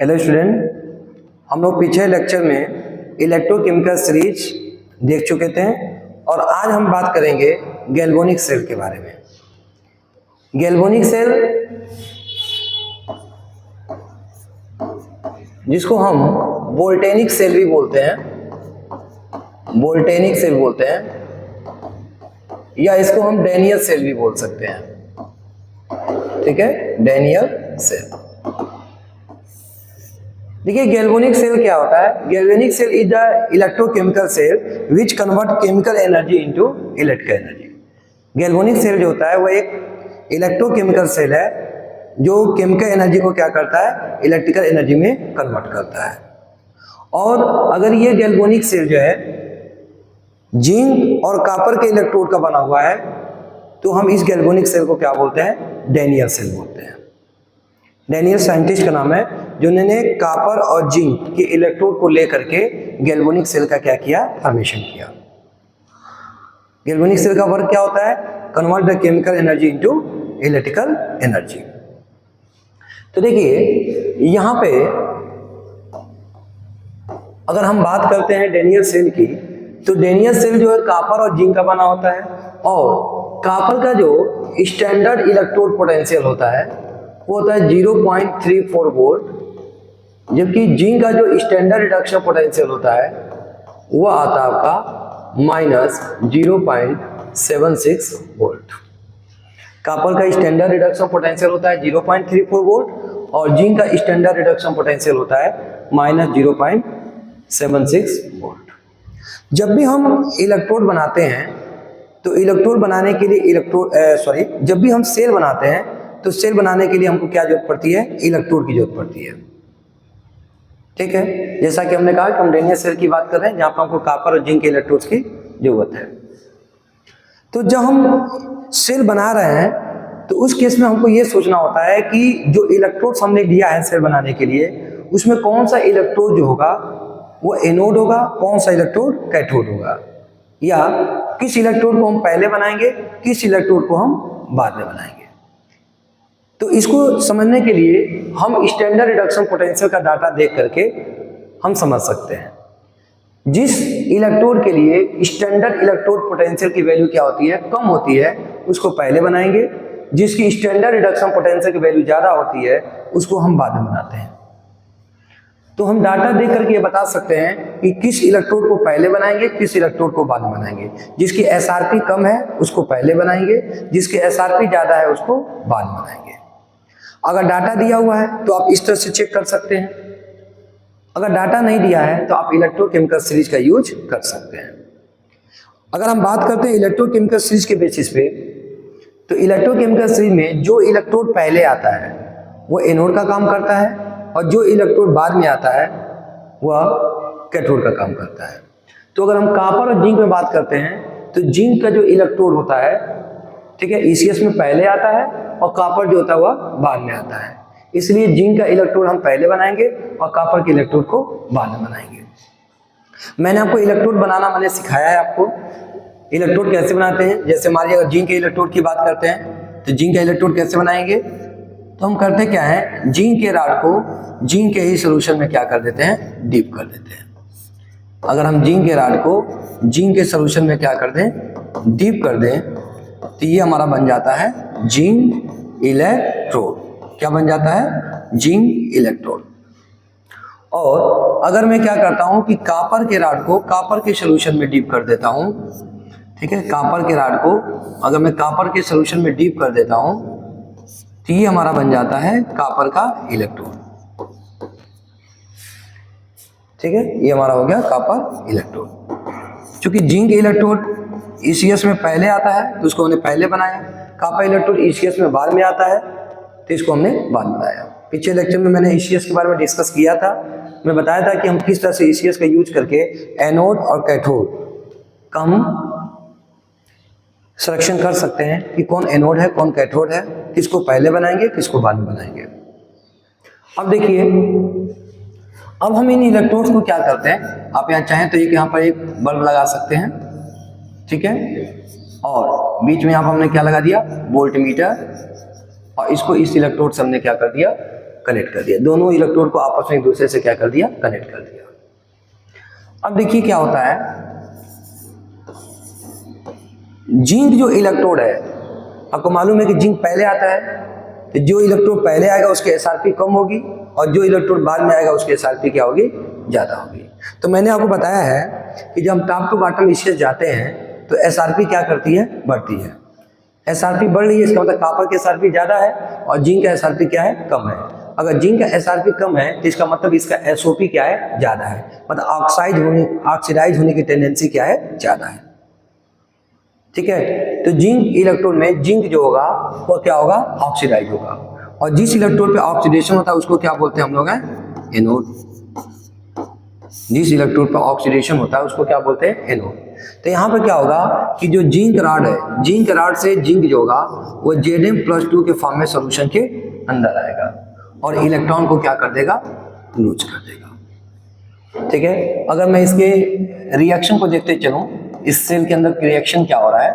Hello student, हम लोग पिछले लेक्चर में इलेक्ट्रोकेमिकल सीरीज देख चुके थे और आज हम बात करेंगे गैल्वेनिक सेल के बारे में। गैल्वेनिक सेल जिसको हम वोल्टेनिक सेल भी बोलते हैं, वोल्टेनिक सेल बोलते हैं, या इसको हम डैनियल सेल भी बोल सकते हैं। ठीक है, डैनियल सेल। देखिए गैल्वेनिक सेल क्या होता है। Galvanic cell is the electrochemical cell which convert chemical energy into electrical energy. Galvanic cell जो होता है वो एक इलेक्ट्रोकेमिकल सेल है जो केमिकल एनर्जी को क्या करता है, इलेक्ट्रिकल एनर्जी में कन्वर्ट करता है। और अगर ये गैल्वेनिक सेल जो है जिंक और कॉपर के इलेक्ट्रोड का बना हुआ है तो हम इस गैल्वेनिक सेल को क्या बोलते हैं, डैनियल सेल बोलते हैं। डैनियल साइंटिस्ट का नाम है जिन्होंने कॉपर और जिंक के इलेक्ट्रोड को लेकर के गैल्वेनिक सेल का क्या किया, फॉर्मेशन किया। गैल्वेनिक सेल का वर्क क्या होता है, convert the chemical energy into electrical energy. तो देखिए यहाँ पे अगर हम बात करते हैं डैनियल सेल की, तो डैनियल सेल जो है कॉपर और जिंक का बना होता है और कॉपर का जो स्टैंडर्ड इलेक्ट्रोड पोटेंशियल होता है वो होता है 0.34 वोल्ट, जबकि जिंक का जो स्टैंडर्ड रिडक्शन पोटेंशियल होता है वो आता है आपका -0.76 वोल्ट। कॉपर का स्टैंडर्ड रिडक्शन पोटेंशियल होता है 0.34 वोल्ट और जिंक का स्टैंडर्ड रिडक्शन पोटेंशियल होता है -0.76 वोल्ट। जब भी हम इलेक्ट्रोड बनाते हैं तो इलेक्ट्रोड बनाने के लिए जब भी हम सेल बनाते हैं तो सेल बनाने के लिए हमको क्या जरूरत पड़ती है, इलेक्ट्रोड की जरूरत पड़ती है। ठीक है, जैसा कि हमने कहा कि हम डैनियल सेल की बात कर रहे हैं जहां पर हमको कॉपर और जिंक के इलेक्ट्रोड्स की जरूरत है। तो जब हम सेल बना रहे हैं तो उस केस में हमको ये सोचना होता है कि जो इलेक्ट्रोड्स हमने लिया है सेल बनाने के लिए उसमें कौन सा इलेक्ट्रोड जो होगा वो एनोड होगा, कौन सा इलेक्ट्रोड कैथोड होगा, या किस इलेक्ट्रोड को हम पहले बनाएंगे, किस इलेक्ट्रोड को हम बाद में बनाएंगे। तो इसको समझने के लिए हम स्टैंडर्ड रिडक्शन पोटेंशियल का डाटा देख करके हम समझ सकते हैं। जिस इलेक्ट्रोड के लिए स्टैंडर्ड इलेक्ट्रोड पोटेंशियल की वैल्यू क्या होती है, कम होती है, उसको पहले बनाएंगे। जिसकी स्टैंडर्ड रिडक्शन पोटेंशियल की वैल्यू ज़्यादा होती है उसको हम बाद में बनाते हैं। तो हम डाटा देख करके ये बता सकते हैं कि किस इलेक्ट्रोड को पहले बनाएंगे, किस इलेक्ट्रोड को बाद में बनाएंगे। जिसकी एसआरपी कम है उसको पहले बनाएंगे, जिसकी एसआरपी ज़्यादा है उसको बाद में बनाएंगे। अगर डाटा दिया हुआ है तो आप इस तरह से चेक कर सकते हैं, अगर डाटा नहीं दिया है तो आप इलेक्ट्रोकेमिकल सीरीज का यूज कर सकते हैं। अगर हम बात करते हैं इलेक्ट्रोकेमिकल सीरीज के बेसिस पे, तो इलेक्ट्रोकेमिकल सीरीज में जो इलेक्ट्रोड पहले आता है वो एनोड का काम करता है और जो इलेक्ट्रोड बाद में आता है वह कैथोड का काम करता है। तो अगर हम कॉपर और जिंक में बात करते हैं तो जिंक का जो इलेक्ट्रोड होता है, ठीक है, ईसीएस में पहले आता है और कॉपर जो होता है वह बाद में आता है। इसलिए जिंक का इलेक्ट्रोड हम पहले बनाएंगे और कॉपर के इलेक्ट्रोड को बाद में बनाएंगे। मैंने आपको इलेक्ट्रोड बनाना सिखाया है आपको इलेक्ट्रोड कैसे बनाते हैं। जैसे मान अगर जिंक के इलेक्ट्रोड की बात करते हैं तो जिंक का इलेक्ट्रोड कैसे बनाएंगे, तो हम करते क्या है, जिंक के राड को जिंक के ही सोल्यूशन में क्या कर देते हैं, डीप कर देते हैं। अगर हम जिंक के राड को जिंक के सोल्यूशन में क्या कर दें, डीप कर दें, तो ये हमारा बन जाता है जिंक इलेक्ट्रोड। क्या बन जाता है, जिंक इलेक्ट्रोड। और अगर मैं क्या करता हूं कि कॉपर के राड को कॉपर के सोल्यूशन में डीप कर देता हूं, ठीक है, कॉपर के राड को अगर मैं कॉपर के सोल्यूशन में डीप कर देता हूं तो ये हमारा बन जाता है कॉपर का इलेक्ट्रोड। ठीक है, ये हमारा हो गया कॉपर इलेक्ट्रोड। चूंकि जिंक इलेक्ट्रोड ईसीएस में पहले आता है तो उसको हमने पहले बनाया, कॉपर इलेक्ट्रोड ईसीएस में बाद में आता है तो इसको हमने बाद में बनाया। पिछले लेक्चर में मैंने ईसीएस के बारे में डिस्कस किया था। मैं बताया था कि हम किस तरह से ईसीएस का यूज करके एनोड और कैथोड का हम सिलेक्शन कर सकते हैं कि कौन एनोड है कौन कैथोड है, किसको पहले बनाएंगे किसको बाद में बनाएंगे। अब देखिए, अब हम इन इलेक्ट्रोड्स को क्या करते हैं, आप यहाँ चाहें तो यहाँ पर एक बल्ब लगा सकते हैं, ठीक है, और बीच में यहाँ पर हमने क्या लगा दिया, वोल्टमीटर, और इसको इस इलेक्ट्रोड से हमने क्या कर दिया, कनेक्ट कर दिया, दोनों इलेक्ट्रोड को आपस में एक दूसरे से क्या कर दिया, कनेक्ट कर दिया। अब देखिए क्या होता है, जिंक जो इलेक्ट्रोड है, आपको मालूम है कि जिंक पहले आता है, तो जो इलेक्ट्रोड पहले आएगा उसकी एसआरपी कम होगी और जो इलेक्ट्रोड बाद में आएगा उसकी एसआरपी क्या होगी, ज़्यादा होगी। तो मैंने आपको बताया है कि जब हम टॉप टू बॉटम स्टेज जाते हैं तो एसआरपी क्या करती है, बढ़ती है। एसआरपी बढ़ रही है, इसका मतलब कॉपर की एसआरपी ज़्यादा है और जिंक का एसआरपी क्या है, कम है। अगर जिंक का एसआरपी कम है तो इसका मतलब इसका एसओपी क्या है, ज़्यादा है, मतलब ऑक्सीडाइज होने की टेंडेंसी क्या है, ज़्यादा है। ठीक है, तो जिंक इलेक्ट्रोड में जिंक जो होगा वो क्या होगा, ऑक्सीडाइज होगा, और जिस इलेक्ट्रोड पे ऑक्सीडेशन होता है उसको क्या बोलते हैं हम लोग हैं, एनोड। जिस इलेक्ट्रोड पे ऑक्सीडेशन होता है उसको क्या बोलते हैं, एनोड। तो यहाँ पर क्या होगा कि जो जिंक राड है, जिंक राड से जिंक जो होगा वो Zm+2 के फॉर्म में सॉल्यूशन के अंदर आएगा और इलेक्ट्रॉन को क्या कर देगा, लूज कर देगा। ठीक है, अगर मैं इसके रिएक्शन को देखते चलूं, इस सेल के अंदर रिएक्शन क्या हो रहा है,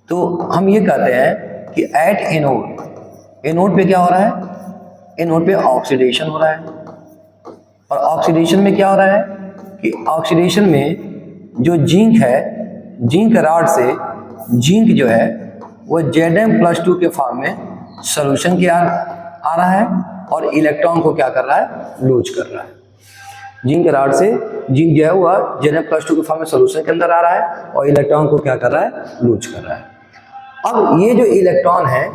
तो हम ये कहते हैं कि एट एनोड, एनोड पे क्या हो रहा है, एनोड पे ऑक्सीडेशन हो रहा है। और ऑक्सीडेशन में क्या हो रहा है कि ऑक्सीडेशन में जो जिंक है, जिंक राड से जिंक जो है वो Zm+2 के फॉर्म में सॉल्यूशन के आ रहा है और इलेक्ट्रॉन को क्या कर रहा है, लूज कर रहा है। जिंक राड से जिंक जो है वह Zm+2 के फॉर्म में सॉल्यूशन के अंदर आ रहा है और इलेक्ट्रॉन को क्या कर रहा है, लूज कर रहा है। अब ये जो इलेक्ट्रॉन है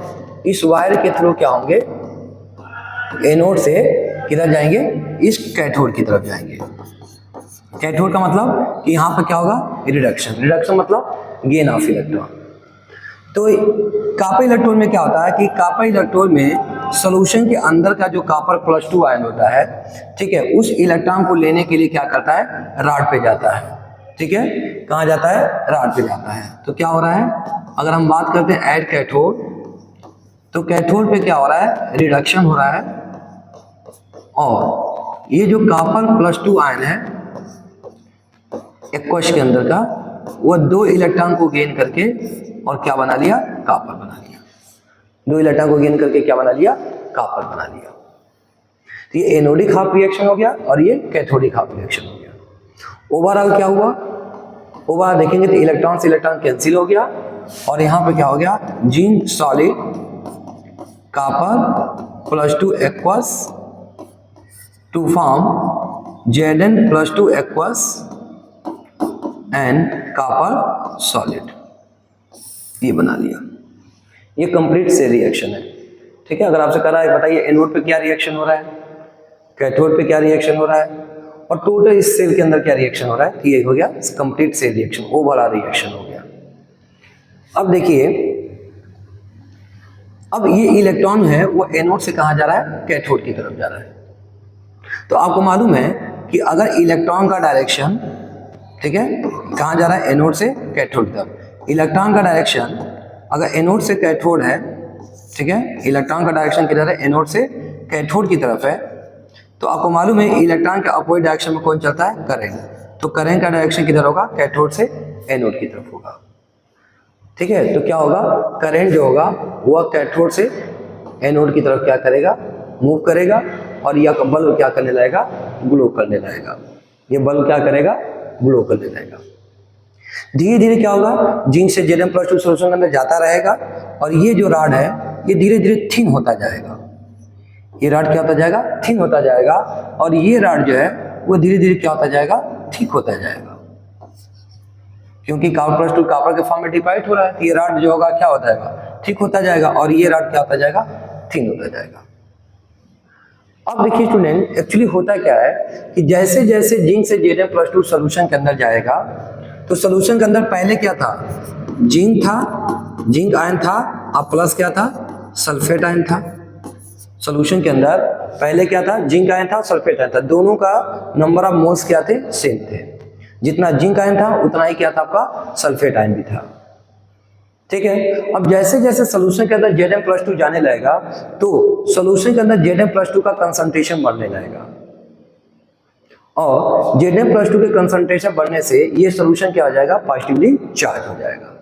इस वायर के थ्रू क्या होंगे, एनोड से किधर जाएंगे, इस कैथोड की तरफ जाएंगे। कैथोड का मतलब कि यहाँ पर क्या होगा, रिडक्शन। रिडक्शन मतलब गेन ऑफ इलेक्ट्रॉन। तो कॉपर इलेक्ट्रोड में क्या होता है कि कॉपर इलेक्ट्रोड में सॉल्यूशन के अंदर का जो कॉपर+2 आयन होता है, ठीक है, उस इलेक्ट्रॉन को लेने के लिए क्या करता है, राड पे जाता है। ठीक है, कहाँ जाता है, राड पे जाता है। तो क्या हो रहा है, अगर हम बात करते हैं एट कैथोड, तो कैथोड पे क्या हो रहा है, रिडक्शन हो रहा है और ये जो कॉपर+2 आयन है एक्वस के अंदर का, वो 2 इलेक्ट्रॉन को गेन करके और क्या बना लिया, कॉपर बना लिया। 2 इलेक्ट्रॉन को गेन करके क्या बना लिया, कॉपर बना लिया। तो ये एनोडिक हाफ रिएक्शन हो गया और ये कैथोडिक हाफ रिएक्शन हो गया। ओवरऑल क्या हुआ, ओवरऑल देखेंगे तो इलेक्ट्रॉन से इलेक्ट्रॉन कैंसिल हो गया और यहाँ पे क्या हो गया, जिंक सॉलिड, कॉपर+2 aqueous to form Zn+2 aqueous and copper solid, ये बना लिया। ये कंप्लीट से रिएक्शन है। ठीक है, अगर आपसे कह रहा है बताइए एनोड पे क्या रिएक्शन हो रहा है, कैथोड पे क्या रिएक्शन हो रहा है और टोटल इस सेल के अंदर क्या रिएक्शन हो रहा है, ये हो गया complete cell reaction, overall reaction हो गया। अब देखिए, अब ये इलेक्ट्रॉन है वो एनोड से कहाँ जा रहा है, कैथोड की तरफ जा रहा है। तो आपको मालूम है कि अगर इलेक्ट्रॉन का डायरेक्शन, ठीक है, कहाँ जा रहा है, एनोड से कैथोड की तरफ। इलेक्ट्रॉन का डायरेक्शन अगर एनोड से कैथोड है, ठीक है, इलेक्ट्रॉन का डायरेक्शन किधर है, एनोड से कैथोड की तरफ है, तो आपको मालूम है इलेक्ट्रॉन के अपोजिट डायरेक्शन में कौन चलता है, करंट। तो करंट का डायरेक्शन किधर होगा, कैथोड से एनोड की तरफ होगा। ठीक है, तो क्या होगा, करंट जो होगा वह कैथोड से एनोड की तरफ क्या करेगा, मूव करेगा और यह बल्ब क्या करने लगेगा, ग्लो करने लगेगा। ये बल्ब क्या करेगा, ग्लो करने लगेगा। धीरे धीरे क्या होगा, जिंक से Zm+2 सॉल्यूशन के अंदर जाता रहेगा और ये जो राड है ये धीरे धीरे थिन होता जाएगा। ये राड क्या होता जाएगा, थिन होता जाएगा और ये राड जो है वो धीरे धीरे क्या होता जाएगा, थिक होता जाएगा, क्योंकि कॉपर+2 कॉपर के फॉर्म में डिपाइट हो रहा है। ये राड जो होगा क्या होता जाएगा, थिक होता जाएगा और ये राड क्या होता जाएगा, थिन होता जाएगा। अब देखिए स्टूडेंट, एक्चुअली होता क्या है कि जैसे जैसे जिंक से Zm+2 सॉल्यूशन के अंदर जाएगा तो सॉल्यूशन के अंदर पहले क्या था, जिंक था, जिंक आयन था, अब प्लस क्या था, सल्फेट आयन था। सॉल्यूशन के अंदर पहले क्या था, जिंक आयन था, सल्फेट आयन था। दोनों का नंबर ऑफ मोल्स क्या थे, सेम थे। जितना जिंक आयन था उतना ही क्या था, आपका सल्फेट आयन भी था। ठीक है, अब जैसे जैसे सॉल्यूशन के अंदर Zm+2 जाने लगेगा तो सॉल्यूशन के अंदर Zm+2 का कंसंट्रेशन बढ़ने लगेगा और Zm+2 के कंसंट्रेशन बढ़ने से ये सॉल्यूशन क्या हो जाएगा, पॉजिटिवली चार्ज हो जाएगा।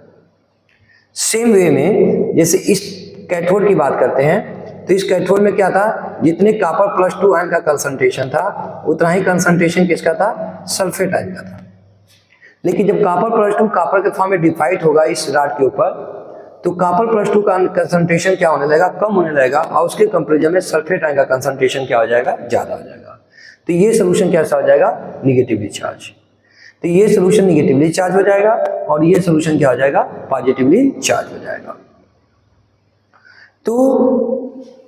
सेम वे में जैसे इस कैथोड की बात करते हैं तो इस कैथोड में क्या था, जितने Cu+2 आयन का कंसंट्रेशन था उतना ही कंसंट्रेशन किसका था, सल्फेट आयन का था। लेकिन जब Cu+2 कॉपर के फॉर्म में डिफाइट होगा इस रॉड के ऊपर, तो Cu+2 का कंसंट्रेशन क्या होने लगेगा, कम होने लगेगा, और उसके कंपेरिजन में सल्फेट आयन का कंसंट्रेशन क्या हो जाएगा, ज्यादा हो जाएगा। तो ये सोल्यूशन कैसा हो जाएगा, निगेटिवली चार्ज। तो ये सोल्यूशन निगेटिवली चार्ज हो जाएगा और ये सोल्यूशन क्या हो जाएगा, पॉजिटिवली चार्ज हो जाएगा। तो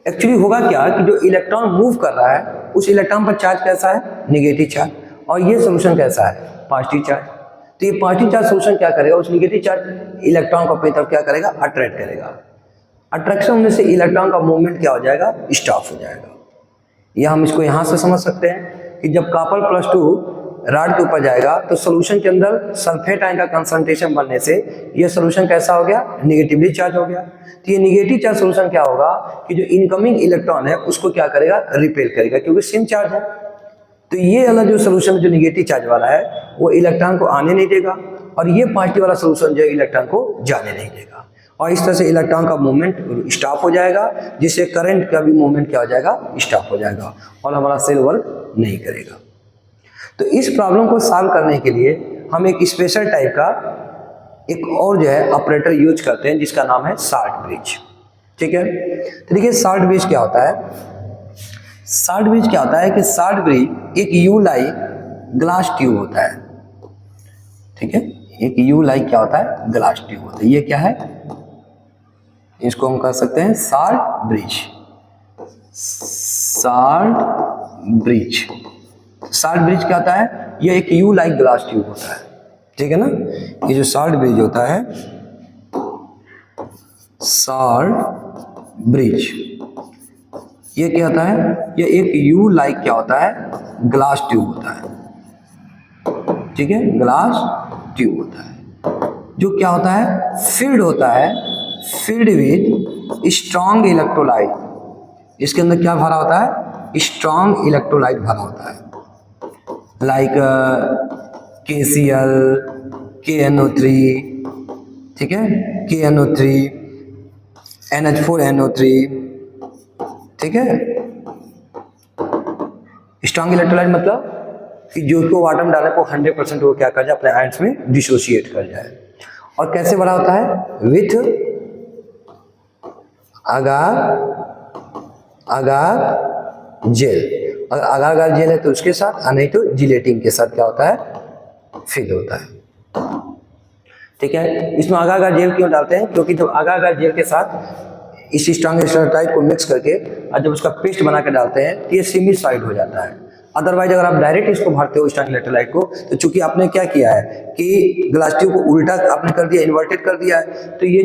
एक्चुअली होगा क्या कि जो इलेक्ट्रॉन मूव कर रहा है उस इलेक्ट्रॉन पर चार्ज कैसा है, नेगेटिव चार्ज, और ये सोल्यूशन कैसा है, पॉजिटिव चार्ज। तो ये पॉजिटिव चार्ज सोल्यूशन क्या करेगा, उस नेगेटिव चार्ज इलेक्ट्रॉन को अपनी तरफ क्या करेगा, अट्रैक्ट करेगा। अट्रैक्शन होने से इलेक्ट्रॉन का मूवमेंट क्या हो जाएगा, स्टॉप हो जाएगा। या हम इसको यहाँ से समझ सकते हैं कि जब Cu+2 रॉड के ऊपर जाएगा तो सोल्यूशन के अंदर सल्फेट आयन का कंसंट्रेशन बढ़ने से ये सोल्यूशन कैसा हो गया, नेगेटिवली चार्ज हो गया। तो ये नेगेटिव चार्ज सोल्यूशन क्या होगा कि जो इनकमिंग इलेक्ट्रॉन है उसको क्या करेगा, रिपेल करेगा, क्योंकि सेम चार्ज है। तो ये वाला जो सोल्यूशन जो नेगेटिव चार्ज वाला है वो इलेक्ट्रॉन को आने नहीं देगा, और ये पॉजिटिव वाला सोल्यूशन जो इलेक्ट्रॉन को जाने नहीं देगा, और इस तरह से इलेक्ट्रॉन का मूवमेंट स्टॉप हो जाएगा, जिससे करंट का भी मूवमेंट क्या हो जाएगा, स्टॉप हो जाएगा, और हमारा सेल वर्क नहीं करेगा। तो इस प्रॉब्लम को सॉल्व करने के लिए हम एक स्पेशल टाइप का एक और जो है ऑपरेटर यूज करते हैं जिसका नाम है साल्ट ब्रिज। ठीक है, तो देखिए साल्ट ब्रिज क्या होता है। साल्ट ब्रिज क्या होता है कि साल्ट ब्रिज एक यू लाइक ग्लास ट्यूब होता है। ठीक है, एक यू लाइक क्या होता है, ग्लास ट्यूब होता है। ये क्या है, इसको हम कह सकते हैं salt bridge. Salt bridge, salt bridge क्या होता है, ये एक यू लाइक ग्लास ट्यूब होता है। ठीक है ना, ये जो साल्ट ब्रिज होता है, साल्ट ब्रिज, ये क्या होता है, ये एक यू लाइक क्या होता है, ग्लास ट्यूब होता है। ठीक है, ग्लास ट्यूब होता है जो क्या होता है, फिल्ड होता है, फिल्ड विद स्ट्रॉन्ग इलेक्ट्रोलाइट। इसके अंदर क्या भरा होता है, स्ट्रॉन्ग इलेक्ट्रोलाइट भरा होता है, लाइक KCl, KNO3, ठीक है, KNO3, NH4NO3, ठीक है। स्ट्रॉन्ग इलेक्ट्रोलाइट मतलब कि जो को वाटर में डाले वो 100% वो क्या कर जाए, अपने आयंस में डिसोशिएट कर जाए। और कैसे बना होता है, विथ अगार जेल। अगर अगार जेल है तो उसके साथ, नहीं तो जिलेटिन के साथ क्या होता है, फिल होता है। ठीक है, इसमें अगार जेल क्यों डालते हैं, क्योंकि जब अगार जेल के साथ इस स्ट्रॉन्ग इलेक्ट्रोलाइट को मिक्स करके और जब उसका पेस्ट बना के डालते हैं तो ये सेमी सॉलिड हो जाता है। अदरवाइज अगर आप डायरेक्ट इसको भरते हो स्ट्रॉन्ग इलेक्ट्रोलाइट को, तो चूंकि आपने क्या किया है कि ग्लास ट्यूब को उल्टा आपने कर दिया, इन्वर्टेड कर दिया है, तो ये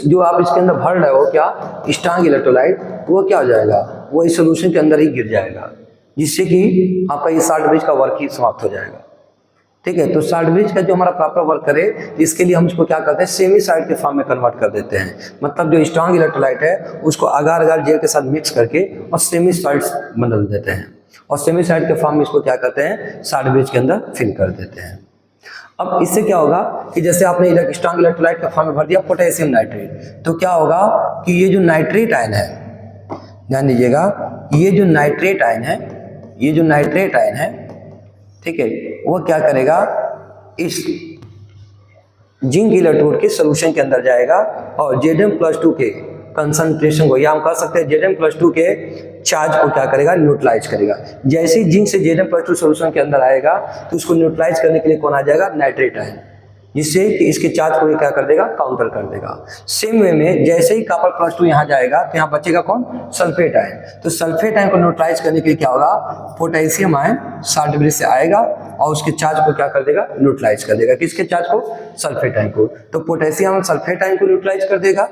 जो आप इसके अंदर भर रहे हो क्या, स्ट्रॉन्ग इलेक्ट्रोलाइट, वो क्या हो जाएगा, वो इस सोल्यूशन के अंदर ही गिर जाएगा, जिससे कि आपका ये साल्ट ब्रिज का वर्क ही समाप्त हो जाएगा। ठीक है, तो साल्ट ब्रिज का जो हमारा प्रॉपर वर्क करे, इसके लिए हम इसको क्या करते हैं, सेमी सॉलिड के फॉर्म में कन्वर्ट कर देते हैं। मतलब जो स्ट्रॉन्ग इलेक्ट्रोलाइट है उसको अगार जेल के साथ मिक्स करके और सेमी सॉलिड बदल देते हैं, और सेमी सॉलिड के फॉर्म में इसको क्या करते हैं, साल्ट ब्रिज के अंदर फिल कर देते हैं। अब इससे क्या होगा कि जैसे आपने स्ट्रॉन्ग इलेक्ट्रोलाइट का फॉर्म में भर दिया पोटेशियम नाइट्रेट, तो क्या होगा कि ये जो नाइट्रेट आयन है, ध्यान दीजिएगा, ये जो नाइट्रेट आयन है, ये जो नाइट्रेट आयन है, ठीक है, वो क्या करेगा, इस जिंक इलेक्ट्रोड के सोल्यूशन के अंदर जाएगा और Zn+2 के कंसंट्रेशन को, या हम कह सकते हैं Zn+2 के चार्ज को क्या करेगा, न्यूट्रलाइज करेगा। जैसे ही जिंक से Zn+2 सोल्यूशन के अंदर आएगा तो उसको न्यूट्रलाइज करने के लिए कौन आ जाएगा, नाइट्रेट आयन, जिससे कि इसके चार्ज को ये क्या कर देगा, काउंटर कर देगा। सेम वे में जैसे ही Cu+2 यहाँ जाएगा तो यहाँ बचेगा कौन, सल्फेट आयन। तो सल्फेट आयन को न्यूट्रलाइज करने के लिए क्या होगा, पोटेशियम आयन साल्ट ब्रिज से आएगा और उसके चार्ज को क्या कर देगा, न्यूट्रलाइज कर देगा। किसके चार्ज को, सल्फेट आयन को। तो पोटेशियम सल्फेट आयन को न्यूट्रलाइज कर देगा,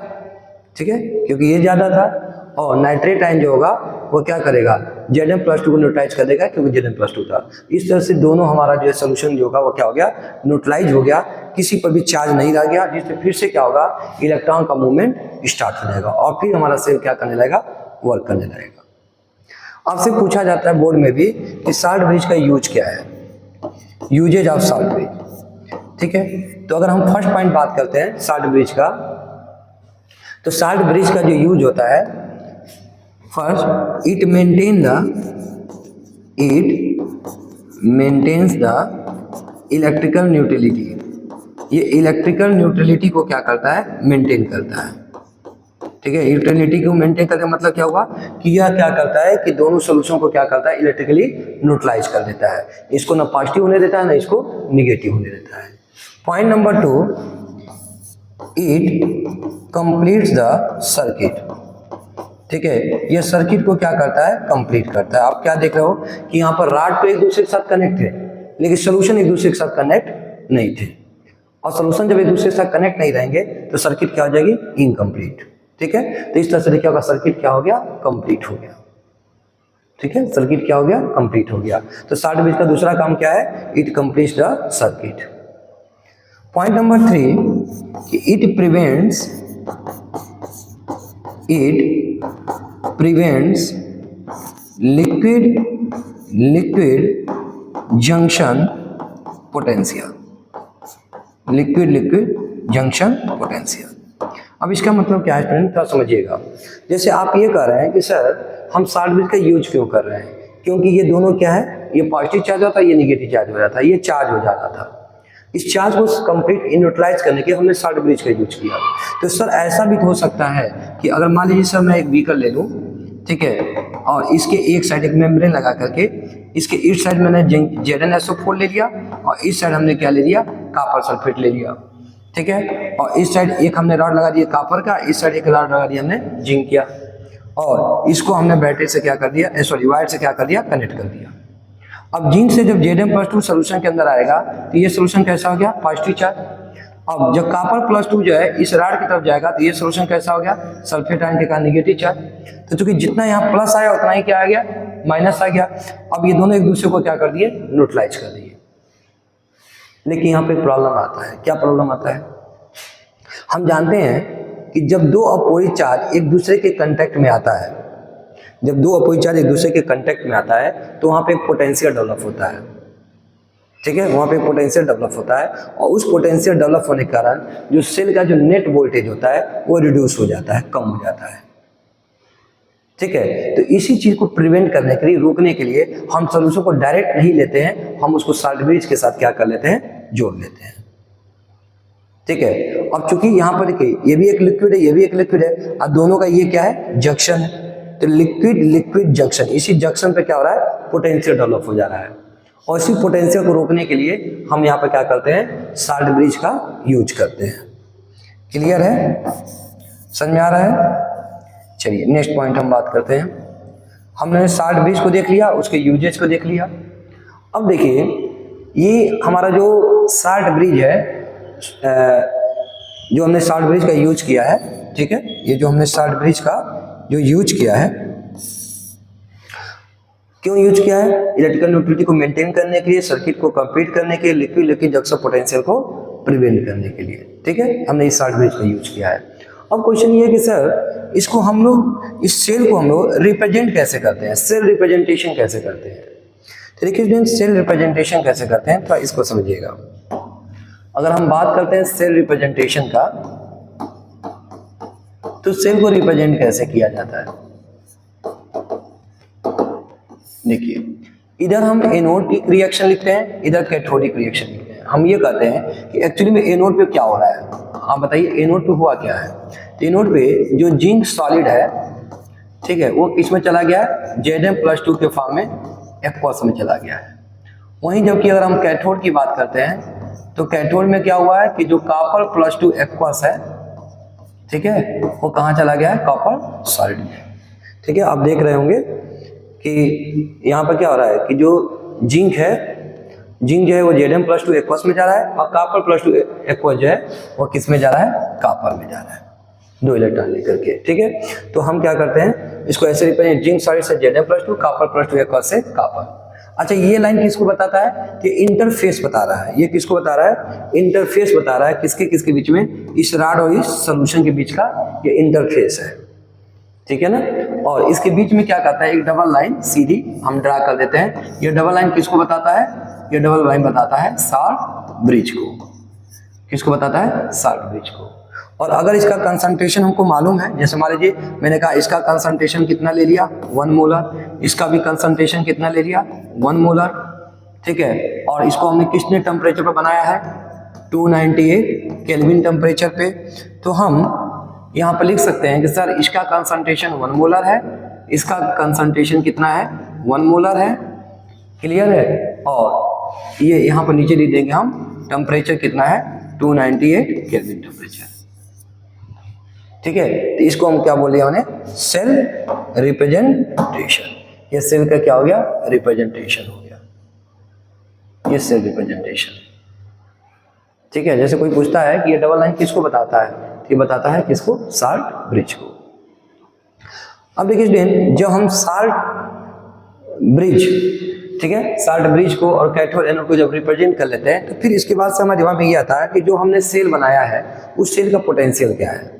ठीक है, क्योंकि ये ज्यादा था। और नाइट्रेट आयन जो होगा वो क्या करेगा, Zn+2 को न्यूट्रलाइज कर देगा, क्योंकि Zn+2 था। इस तरह से दोनों हमारा जो सोल्यूशन जो होगा वो क्या हो गया, न्यूट्रलाइज हो गया, किसी पर भी चार्ज नहीं रह गया, जिससे फिर से क्या होगा, इलेक्ट्रॉन का मूवमेंट स्टार्ट हो जाएगा और फिर हमारा सेल क्या करने लगेगा, वर्क करने लगेगा। आपसे पूछा जाता है बोर्ड में भी कि साल्ट ब्रिज का यूज क्या है, यूजेज ऑफ साल्ट ब्रिज। ठीक है, तो अगर हम फर्स्ट पॉइंट बात करते हैं साल्ट ब्रिज का, तो साल्ट ब्रिज का जो यूज होता है, first it maintains the electrical neutrality. ये इलेक्ट्रिकल न्यूट्रलिटी को क्या करता है, मेंटेन करता है। ठीक है, न्यूट्रलिटी को मेंटेन करने का मतलब क्या हुआ कि यह क्या करता है कि दोनों सोल्यूशन को क्या करता है, इलेक्ट्रिकली न्यूट्रलाइज कर देता है। इसको ना पॉजिटिव होने देता है ना इसको निगेटिव होने देता है। Point number 2, it completes the circuit. ठीक है, यह सर्किट को क्या करता है, कंप्लीट करता है। आप क्या देख रहे हो कि यहाँ पर रॉड तो एक दूसरे के साथ कनेक्ट है, लेकिन सोल्यूशन एक दूसरे के साथ कनेक्ट नहीं थे। और सोल्यूशन जब एक दूसरे के साथ कनेक्ट नहीं रहेंगे तो सर्किट क्या हो जाएगी, इनकम्प्लीट। ठीक है, तो इस तरह से क्या होगा, सर्किट क्या हो गया, कंप्लीट हो गया। ठीक है, सर्किट क्या हो गया, कंप्लीट हो गया। तो शॉर्ट ब्रिज का दूसरा काम क्या है, it completes the circuit. Point number 3, it prevents liquid junction potential. Liquid junction potential. अब इसका मतलब क्या है स्टूडेंट, थोड़ा समझिएगा। जैसे आप ये कह रहे हैं कि सर हम शॉर्ट ब्रिज का यूज क्यों कर रहे हैं, क्योंकि ये दोनों क्या है, ये पॉजिटिव चार्ज होता है, ये निगेटिव चार्ज हो जाता है, ये चार्ज हो जाता था। इस चार्ज को कंप्लीट न्यूट्रलाइज करने के हमने शॉर्ट ब्रिज का यूज किया। तो सर ऐसा भी हो सकता है कि अगर मान लीजिए सर मैं एक व्हीकल ले लूँ, ठीक है, और इसके एक साइड एक मेम्ब्रेन लगा करके इसके इस साइड मैंने ZnSO4 ले लिया और इस साइड हमने क्या ले लिया, कॉपर सल्फेट ले लिया। ठीक है, और इस साइड एक हमने रॉड लगा दिया कॉपर का, इस साइड एक रॉड लगा दिया हमने जिंक किया, और इसको हमने बैटरी से क्या कर दिया, वायर से क्या कर दिया, कनेक्ट कर दिया। अब जिंक से जब Zn+2 सोल्यूशन के अंदर आएगा तो ये सोल्यूशन कैसा हो गया, पॉजिटिव चार्ज। अब जब कॉपर+2 जो है इस रॉड की तरफ जाएगा तो ये सोल्यूशन कैसा हो गया, सल्फेट आयन के कारण निगेटिव चार्ज। तो चूंकि जितना यहाँ प्लस आया उतना ही क्या आ गया, माइनस आ गया। अब ये दोनों एक दूसरे को क्या कर दिए, न्यूट्रलाइज कर दिए। लेकिन यहाँ पे प्रॉब्लम आता है, क्या प्रॉब्लम आता है, हम जानते हैं कि जब दो अपोजिट चार्ज एक दूसरे के कांटेक्ट में आता है, जब दो अपोजिट चार्ज एक दूसरे के कांटेक्ट में आता है तो वहाँ पे एक पोटेंशियल डेवलप होता है। ठीक है, वहाँ पे एक पोटेंशियल डेवलप होता है, और उस पोटेंशियल डेवलप होने के कारण जो सेल का जो नेट वोल्टेज होता है वो रिड्यूस हो जाता है, कम हो जाता है। ठीक है, तो इसी चीज को प्रिवेंट करने के लिए, रोकने के लिए हम सोल्यूशन को डायरेक्ट नहीं लेते हैं, हम उसको शॉर्ट ब्रिज के साथ क्या कर लेते हैं, जोड़ लेते हैं। ठीक है, अब चूंकि यहाँ पर देखिए ये भी एक लिक्विड है, ये भी एक लिक्विड है, और दोनों का ये क्या है, जंक्शन है। तो लिक्विड जंक्शन, इसी जंक्शन पे क्या हो रहा है, पोटेंशियल डेवलप हो जा रहा है, और इसी पोटेंशियल को रोकने के लिए हम यहाँ पे क्या करते हैं, शॉर्ट ब्रिज का यूज करते हैं। क्लियर है, समझ में आ रहा है। चलिए नेक्स्ट पॉइंट हम बात करते हैं। हमने शॉर्ट ब्रिज को देख लिया, उसके यूजेज को देख लिया। अब देखिए ये हमारा जो शॉर्ट ब्रिज है, जो हमने शॉर्ट ब्रिज का यूज किया है, ठीक है, ये जो हमने शॉर्ट ब्रिज का जो यूज किया है, क्यों यूज किया है, इलेक्ट्रिकल न्यूट्रलिटी को मेंटेन करने के लिए, सर्किट को कंप्लीट करने के लिए, लिक्विड जंक्शन पोटेंशियल को प्रिवेंट करने के लिए। ठीक है, हमने इस शॉर्ट ब्रिज का यूज किया है। अब क्वेश्चन ये है कि सर इसको हम लोग, इस सेल को हम लोग रिप्रेजेंट कैसे करते हैं, सेल रिप्रेजेंटेशन कैसे करते हैं। तो देखिए सेल रिप्रेजेंटेशन कैसे करते हैं, तो इसको समझिएगा। अगर हम बात करते हैं सेल रिप्रेजेंटेशन का, तो सेल को रिप्रेजेंट कैसे किया जाता है। देखिए इधर हम एनोड की रिएक्शन लिखते हैं, इधर कैथोडिक रिएक्शन लिखते हैं। हम ये कहते हैं कि एक्चुअली में एनोड पे क्या हो रहा है, आप बताइए एनोड पे हुआ क्या है। तो एनोड पे जो जिंक सॉलिड है, ठीक है, वो किस में चला गया है, Zn+2 के फॉर्म में एक्वस में चला गया है। वहीं जबकि अगर हम कैथोड की बात करते हैं तो कैथोड में क्या हुआ है कि जो कॉपर+2 एक्वस है, ठीक है, वो कहाँ चला गया है, कॉपर सॉलिड में। ठीक है, आप देख रहे होंगे कि यहाँ पर क्या हो रहा है कि जो जिंक है, जिंक जो है वो Zn+2 एक्वस में जा रहा है, और कॉपर+2 एक्वस जो है वो किस में जा रहा है, कॉपर में जा रहा है, 2 इलेक्ट्रॉन लेकर के। ठीक है, तो हम क्या करते हैं, इसको ऐसे रिप्रेजेंट, जिंक सॉलिड से Zn+2, कॉपर+2 एक्वस से कॉपर। अच्छा, ये लाइन किसको बताता है, कि इंटरफेस बता रहा है। ये किसको बता रहा है, इंटरफेस बता रहा है, किसके किसके बीच में, इस रॉड और इस सोल्यूशन के बीच का ये इंटरफेस है। ठीक है ना, और इसके बीच में क्या करता है, एक डबल लाइन सीधी हम ड्रा कर देते हैं। ये डबल लाइन किसको बताता है, ये डबल लाइन बताता है शॉर्ट ब्रिज को। किसको बताता है, शॉर्ट ब्रिज को। और अगर इसका कंसंट्रेशन हमको मालूम है, जैसे मान लीजिए मैंने कहा इसका कंसंट्रेशन कितना ले लिया 1 मोलर, इसका भी कंसंट्रेशन कितना ले लिया 1 मोलर, ठीक है, और इसको हमने कितने टेम्परेचर पर बनाया है 298 केल्विन टेम्परेचर पे। तो हम यहाँ पर लिख सकते हैं कि सर इसका कंसंट्रेशन 1 मोलर है, इसका कंसंट्रेशन कितना है 1 मोलर है, क्लियर है, और ये यहाँ पर नीचे लिख देंगे हम टेम्परेचर कितना है 298 केल्विन टेम्परेचर, ठीक है। तो इसको हम क्या बोले हमने सेल रिप्रेजेंटेशन, ये सेल का क्या हो गया रिप्रेजेंटेशन हो गया, ये सेल रिप्रेजेंटेशन, ठीक है। जैसे कोई पूछता है कि ये डबल लाइन किसको बताता है, तो ये बताता है किसको साल्ट ब्रिज को। अब देखिए स्टूडेंट, जब हम साल्ट ब्रिज, ठीक है, साल्ट ब्रिज को और कैथोड एनोड को जब रिप्रेजेंट कर लेते हैं तो फिर इसके बाद से हमारे दिमाग में ये आता है कि जो हमने सेल बनाया है उस सेल का पोटेंशियल क्या है,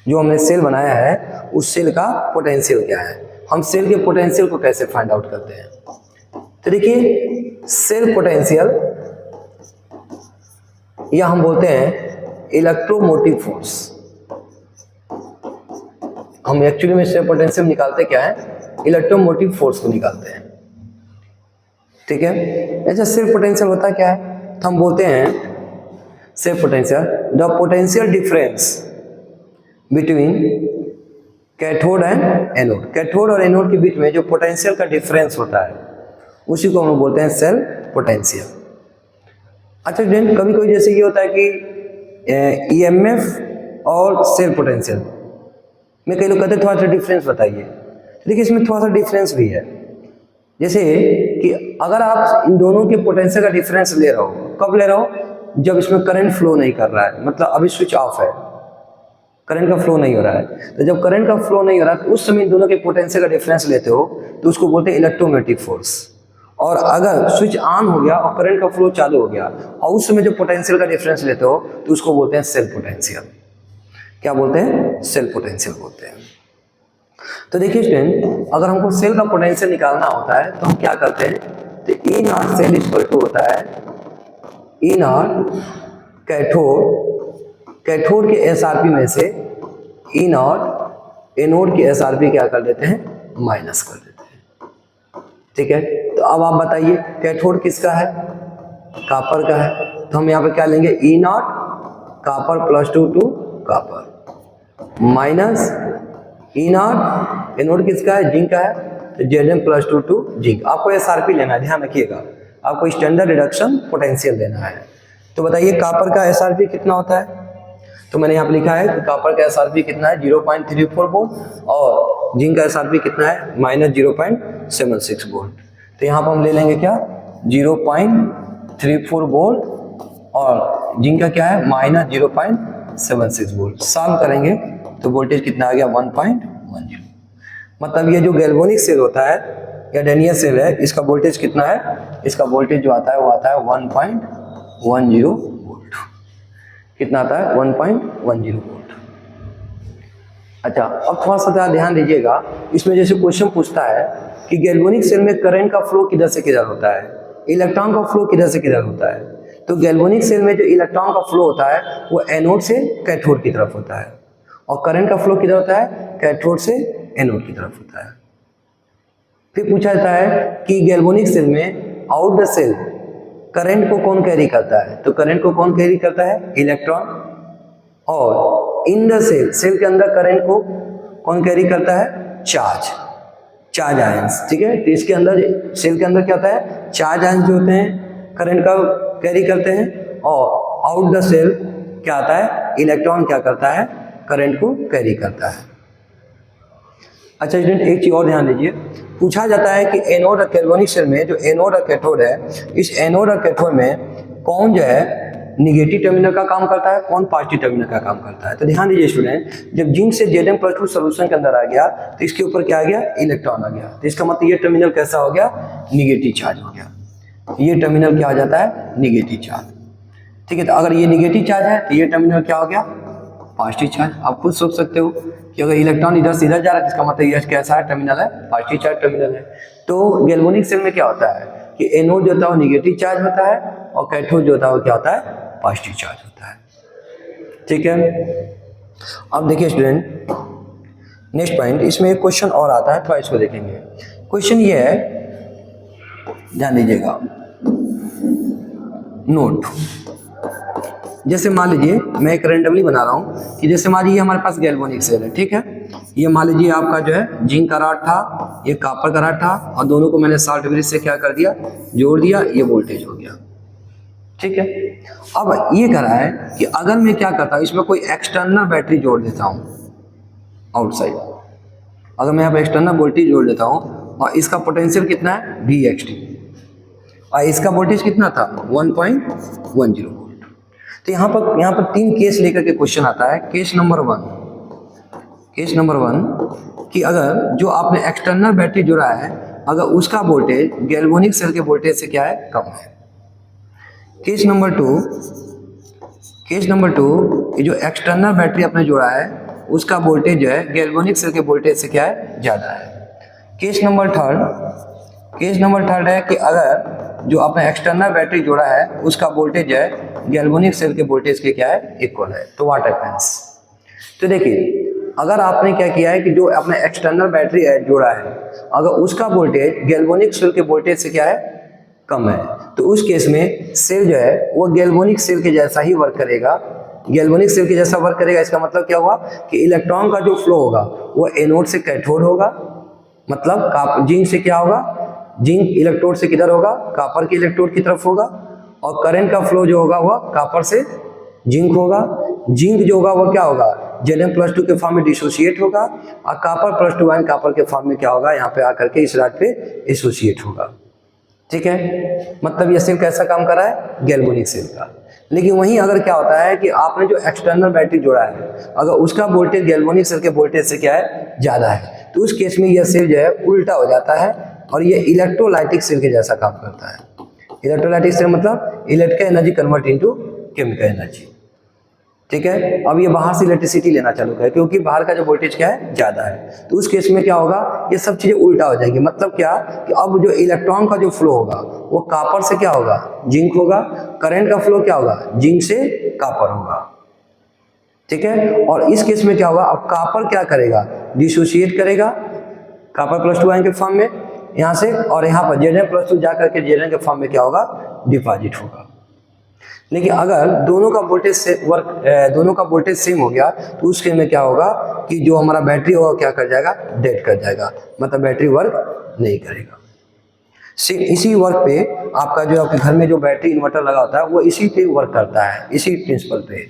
जो हमने सेल बनाया है उस सेल का पोटेंशियल क्या है, हम सेल के पोटेंशियल को कैसे फाइंड आउट करते हैं। तो देखिए सेल पोटेंशियल या हम बोलते हैं इलेक्ट्रोमोटिव फोर्स, हम एक्चुअली में सेल पोटेंशियल निकालते क्या है इलेक्ट्रोमोटिव फोर्स को निकालते हैं, ठीक है। ऐसा सेल पोटेंशियल होता क्या है, तो हम बोलते हैं cell potential the potential difference between cathode and anode, cathode और एनोड के बीच में जो पोटेंशियल का डिफरेंस होता है उसी को हम बोलते हैं सेल पोटेंशियल। अच्छा स्टूडेंट, कभी कोई जैसे ये होता है कि ईएमएफ और सेल पोटेंशियल में कई लोग कहते हैं थोड़ा सा डिफरेंस बताइए, देखिए इसमें थोड़ा सा डिफरेंस भी है। जैसे कि अगर आप इन दोनों के पोटेंशियल का डिफरेंस ले रहे हो, कब ले रहे हो, जब इसमें करंट फ्लो नहीं कर रहा है, मतलब अभी स्विच ऑफ है, करंट का फ्लो नहीं हो रहा है, तो जब करंट का फ्लो नहीं हो रहा है तो उस समय इन दोनों के पोटेंशियल का डिफरेंस लेते हो तो उसको बोलते हैं इलेक्ट्रोमोटिव फोर्स। और अगर स्विच ऑन हो गया और करंट का फ्लो चालू हो गया और उस समय जो पोटेंशियल का डिफरेंस लेते हो तो उसको बोलते हैं सेल पोटेंशियल। क्या बोलते हैं, सेल पोटेंशियल बोलते हैं। तो देखिए स्टूडेंट, अगर हमको सेल का पोटेंशियल निकालना होता है तो हम क्या करते हैं, तो ई नॉट सेल इक्वल टू होता है ई नॉट कैथोड, कैथोड के एसआरपी में से ई नॉट एनोड के एसआरपी क्या कर देते हैं, माइनस कर देते हैं, ठीक है। तो अब आप बताइए कैथोड किसका है, कॉपर का है, तो हम यहाँ पे क्या लेंगे E naught copper plus 2 copper minus E naught anode किसका है, जिंक का है, तो Zn प्लस 2 जिंक। आपको एसआरपी लेना है, ध्यान रखिएगा, आपको स्टैंडर्ड रिडक्शन पोटेंशियल लेना है। तो बताइए कॉपर का एसआरपी कितना होता है, तो मैंने यहाँ पे लिखा है कि कॉपर का एसआरपी कितना है 0.34 वोल्ट और जिंक का एसआरपी कितना है माइनस 0.76 वोल्ट। तो यहाँ पर हम ले लेंगे क्या 0.34 वोल्ट और जिंक का क्या है माइनस 0.76 वोल्ट। सॉल्व करेंगे तो वोल्टेज कितना आ गया 1.10। मतलब ये जो गैल्वेनिक सेल होता है या डेनियल सेल है, इसका वोल्टेज कितना है, इसका वोल्टेज जो आता है वो आता है 1.10 वोल्ट। कितना आता है 1.10 वोल्ट। अच्छा, अब थोड़ा सा ध्यान दीजिएगा, इसमें जैसे क्वेश्चन पूछता है कि गैल्वेनिक सेल में करंट का फ्लो किधर से किधर होता है, इलेक्ट्रॉन का फ्लो किधर से किधर होता है। तो गैल्वेनिक सेल में जो इलेक्ट्रॉन का फ्लो होता है वो एनोड से कैथोड की तरफ होता है और करंट का फ्लो किधर होता है, कैथोड से एनोड की तरफ होता है। फिर पूछा जाता है कि गैल्वेनिक सेल में आउट द सेल करंट को कौन कैरी करता है, तो करंट को कौन कैरी करता है, इलेक्ट्रॉन। और इन द सेल, सेल के अंदर करंट को कौन कैरी करता है, चार्ज आयंस, ठीक है। तो इसके अंदर सेल के अंदर क्या होता है, चार्ज आयंस जो होते हैं करंट का कैरी करते हैं और आउट द सेल क्या आता है, इलेक्ट्रॉन क्या करता है, करंट को कैरी करता है। अच्छा स्टूडेंट, एक चीज और ध्यान दीजिए, पूछा जाता है कि एनोड और गैल्वेनिक सेल में जो एनोड और कैथोड है, इस एनोड और कैथोड में कौन जो है निगेटिव टर्मिनल का काम करता है, कौन पॉजिटिव टर्मिनल का काम करता है। तो ध्यान दीजिए स्टूडेंट, जब जिंक से Zn+2 सोल्यूशन के अंदर आ गया तो इसके ऊपर क्या आ गया, इलेक्ट्रॉन आ गया। तो इसका मतलब ये टर्मिनल कैसा हो गया, निगेटिव चार्ज हो गया। ये टर्मिनल क्या हो जाता है, निगेटिव चार्ज, ठीक है। तो अगर ये निगेटिव चार्ज है तो ये टर्मिनल क्या हो गया, पॉजिटिव चार्ज। आप खुद सोच सकते हो कि अगर इलेक्ट्रॉन इधर से इधर जा रहा है तो इसका मतलब ये कैसा है, टर्मिनल है, पॉजिटिव चार्ज टर्मिनल है। तो गैल्वेनिक सेल में क्या होता है कि एनोड जो होता है वो निगेटिव चार्ज होता है और कैथोड जो होता है वो क्या होता है, पॉजिटिव चार्ज होता है, ठीक है। अब देखिए स्टूडेंट, नेक्स्ट पॉइंट, इसमें एक क्वेश्चन और आता है, थोड़ा इसको देखेंगे। क्वेश्चन ये है, ध्यान दीजिएगा, नोट। जैसे मान लीजिए मैं एक रेंडमली बना रहा हूँ कि जैसे मान लीजिए हमारे पास गैल्वेनिक सेल है, ठीक है। ये मान लीजिए आपका जो है जिंक का रॉड था, ये कॉपर का रॉड था, और दोनों को मैंने साल्ट ब्रिज से क्या कर दिया, जोड़ दिया, ये वोल्टेज हो गया, ठीक है। अब ये कह रहा है कि अगर मैं क्या करता हूँ, इसमें कोई एक्सटर्नल बैटरी जोड़ देता हूँ आउटसाइड, अगर मैं यहाँ पे एक्सटर्नल वोल्टेज जोड़ देता हूँ और इसका पोटेंशियल कितना है Vxt, और इसका वोल्टेज कितना था 1.10 वोल्ट। तो यहाँ पर तीन केस लेकर के क्वेश्चन आता है। केस नंबर वन कि अगर जो आपने एक्सटर्नल बैटरी जोड़ा है, अगर उसका वोल्टेज गैल्वेनिक सेल के वोल्टेज से क्या है, कम है। केस नंबर टू कि जो एक्सटर्नल बैटरी आपने जोड़ा है उसका वोल्टेज जो है गैल्वेनिक सेल के वोल्टेज से क्या है, ज़्यादा है। केस नंबर थर्ड है कि अगर जो आपने एक्सटर्नल बैटरी जोड़ा है उसका वोल्टेज जो है गैल्वेनिक सेल के वोल्टेज के क्या है, इक्वल है। तो व्हाट हैपेंस, तो देखिए अगर आपने क्या किया है कि जो आपने एक्सटर्नल बैटरी जोड़ा है, अगर उसका वोल्टेज गैल्वेनिक सेल के वोल्टेज से क्या है, कम है, तो उस केस में सेल जो है वो गैल्वेनिक सेल के जैसा ही वर्क करेगा। गैल्वेनिक सेल के जैसा वर्क करेगा, इसका मतलब क्या हुआ कि इलेक्ट्रॉन का जो फ्लो होगा वो एनोड से कैथोड होगा, मतलब जिंक से क्या होगा, जिंक इलेक्ट्रोड से किधर होगा, कॉपर के इलेक्ट्रोड की तरफ होगा, और करंट का फ्लो जो होगा वह कॉपर से जिंक होगा। जिंक जो होगा वह क्या होगा, Zn+2 के फॉर्म में डिसोसिएट होगा, और कॉपर+2 आयन कॉपर के फॉर्म में क्या होगा, यहाँ पे आकर के इस रॉड पे एसोसिएट होगा, ठीक है। मतलब ये सेल कैसा काम कर रहा है, गैल्वेनिक सेल का। लेकिन वहीं अगर क्या होता है कि आपने जो एक्सटर्नल बैटरी जोड़ा है, अगर उसका वोल्टेज गैल्वेनिक सेल के वोल्टेज से क्या है, ज़्यादा है, तो उस केस में यह सेल जो है उल्टा हो जाता है और ये इलेक्ट्रोलाइटिक सेल के जैसा काम करता है। इलेक्ट्रोलाइटिक सेल मतलब electrical energy convert into chemical energy, ठीक है। अब ये बाहर से इलेक्ट्रिसिटी लेना चालू करे क्योंकि बाहर का जो वोल्टेज क्या है, ज़्यादा है, तो उस केस में क्या होगा, ये सब चीज़ें उल्टा हो जाएगी। मतलब क्या कि अब जो इलेक्ट्रॉन का जो फ्लो होगा वो कॉपर से क्या होगा, जिंक होगा, करंट का फ्लो क्या होगा, जिंक से कॉपर होगा, ठीक है। और इस केस में क्या होगा, अब कॉपर क्या करेगा, डिसोसिएट करेगा कॉपर+2 आयन के फॉर्म में यहाँ से, और यहाँ पर Zn+2 जा करके Zn के फॉर्म में क्या होगा, डिपॉजिट होगा। लेकिन अगर दोनों का वोल्टेज सेम हो गया तो उसके में क्या होगा कि जो हमारा बैटरी होगा क्या कर जाएगा, डेड कर जाएगा, मतलब बैटरी वर्क नहीं करेगा। इसी वर्क पे आपका जो आपके घर में जो बैटरी इन्वर्टर लगा होता है वो इसी पे वर्क करता है, इसी प्रिंसिपल पे,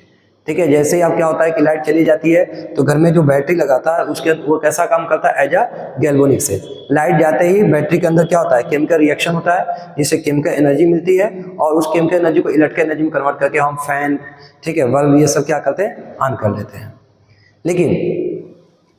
ठीक है। जैसे ही आप क्या होता है कि लाइट चली जाती है तो घर में जो बैटरी लगाता है उसके वो कैसा काम करता है, as a galvanic cell. Light जाते ही बैटरी के अंदर क्या होता है, केमिकल रिएक्शन होता है जिससे केमिकल एनर्जी मिलती है, और उस केमिकल एनर्जी को इलेक्ट्रिकल एनर्जी में कन्वर्ट करके हम फैन, ठीक है, बल्ब, ये सब क्या करते हैं, ऑन कर लेते हैं। लेकिन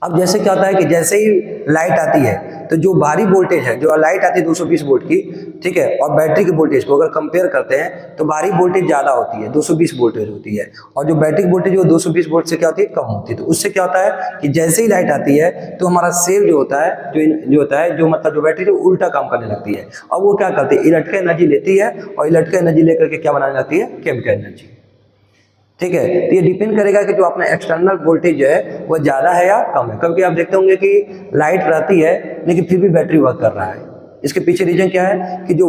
अब जैसे क्या होता है कि जैसे ही लाइट आती है तो जो बाहरी वोल्टेज है, जो लाइट आती है 220 वोल्ट की, ठीक है, और बैटरी के वोल्टेज को अगर कंपेयर करते हैं तो बाहरी वोल्टेज ज़्यादा होती है, 220 वोल्टेज होती है, और जो बैटरी की वोल्टेज वो 220 वोल्ट से क्या होती है, कम होती है। तो उससे क्या होता है कि जैसे ही लाइट आती है तो हमारा सेल जो होता है जो मतलब जो बैटरी है उल्टा काम करने लगती है, और वो क्या करती है, इलेक्ट्रिकल एनर्जी लेती है, और इलेक्ट्रिकल एनर्जी लेकर के क्या बनाने लगती है, केमिकल एनर्जी, ठीक है। तो ये डिपेंड करेगा कि जो अपना एक्सटर्नल वोल्टेज जो है वो ज़्यादा है या कम है। कभी आप देखते होंगे कि लाइट रहती है लेकिन फिर भी बैटरी वर्क कर रहा है, इसके पीछे रीजन क्या है कि जो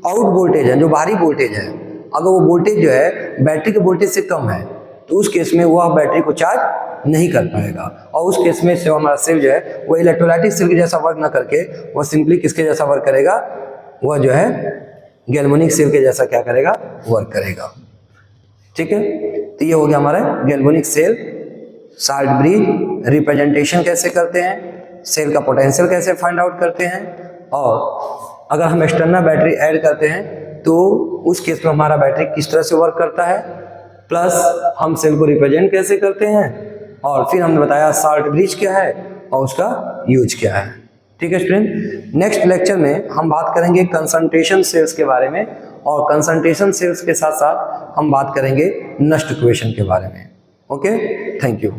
आउट वोल्टेज है, जो बाहरी वोल्टेज है, अगर वो वोल्टेज जो है बैटरी के वोल्टेज से कम है तो उस केस में वह बैटरी को चार्ज नहीं कर पाएगा, और उस केस में जो हमारा सेल जो है वो इलेक्ट्रोलाइटिक सेल के जैसा वर्क ना करके वह सिंपली किसके जैसा वर्क करेगा, वह जो है गैल्वेनिक सेल के जैसा क्या करेगा, वर्क करेगा, ठीक है। तो ये हो गया हमारा galvanic cell, salt bridge representation कैसे करते हैं, सेल का पोटेंशियल कैसे फाइंड आउट करते हैं, और अगर हम एक्सटर्नल बैटरी ऐड करते हैं तो उस केस में हमारा बैटरी किस तरह से वर्क करता है, प्लस हम सेल को रिप्रेजेंट कैसे करते हैं, और फिर हमने बताया साल्ट ब्रिज क्या है और उसका यूज क्या है, ठीक है स्टूडेंट। नेक्स्ट लेक्चर में हम बात करेंगे कंसंट्रेशन सेल्स के बारे में, और कंसंट्रेशन सेल्स के साथ साथ हम बात करेंगे नष्ट इक्वेशन के बारे में। Okay, thank you.